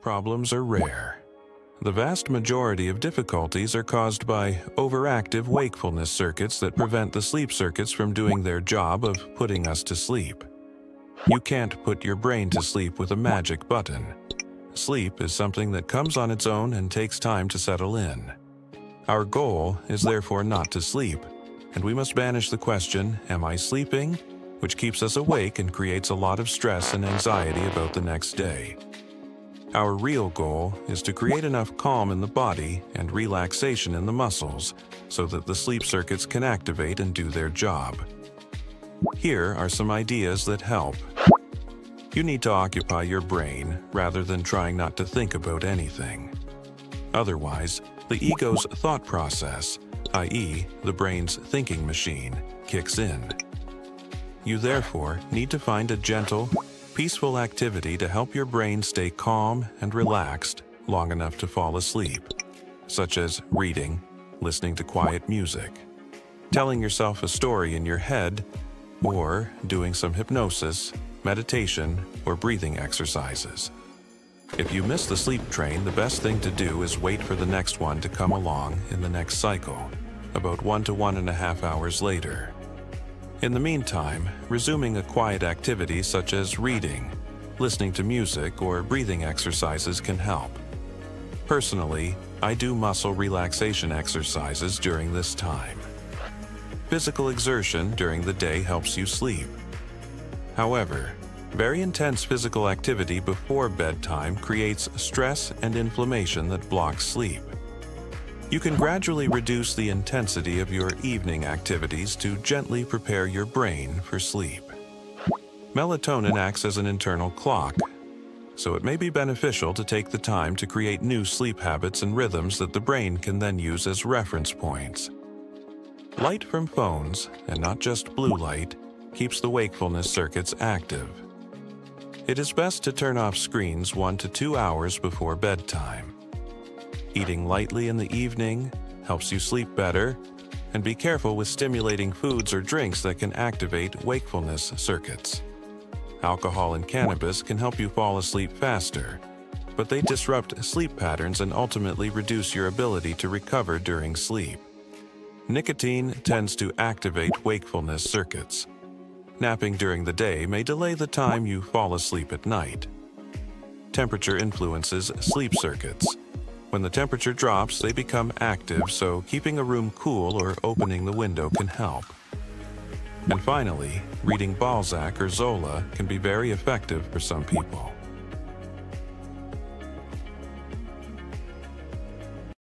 problems are rare. The vast majority of difficulties are caused by overactive wakefulness circuits that prevent the sleep circuits from doing their job of putting us to sleep. You can't put your brain to sleep with a magic button. Sleep is something that comes on its own and takes time to settle in. Our goal is therefore not to sleep, and we must banish the question, "Am I sleeping?" which keeps us awake and creates a lot of stress and anxiety about the next day. Our real goal is to create enough calm in the body and relaxation in the muscles so that the sleep circuits can activate and do their job. Here are some ideas that help. You need to occupy your brain rather than trying not to think about anything. Otherwise, the ego's thought process, i.e., the brain's thinking machine, kicks in. You therefore need to find a gentle, peaceful activity to help your brain stay calm and relaxed long enough to fall asleep, such as reading, listening to quiet music, telling yourself a story in your head, or doing some hypnosis, meditation, or breathing exercises. If you miss the sleep train, the best thing to do is wait for the next one to come along in the next cycle, about 1 to 1.5 hours later. In the meantime, resuming a quiet activity such as reading, listening to music, or breathing exercises can help. Personally, I do muscle relaxation exercises during this time. Physical exertion during the day helps you sleep. However, very intense physical activity before bedtime creates stress and inflammation that blocks sleep. You can gradually reduce the intensity of your evening activities to gently prepare your brain for sleep. Melatonin acts as an internal clock, so it may be beneficial to take the time to create new sleep habits and rhythms that the brain can then use as reference points. Light from phones, and not just blue light, keeps the wakefulness circuits active. It is best to turn off screens 1 to 2 hours before bedtime. Eating lightly in the evening helps you sleep better, and be careful with stimulating foods or drinks that can activate wakefulness circuits. Alcohol and cannabis can help you fall asleep faster, but they disrupt sleep patterns and ultimately reduce your ability to recover during sleep. Nicotine tends to activate wakefulness circuits. Napping during the day may delay the time you fall asleep at night. Temperature influences sleep circuits. When the temperature drops, they become active, so keeping a room cool or opening the window can help. And finally, reading Balzac or Zola can be very effective for some people.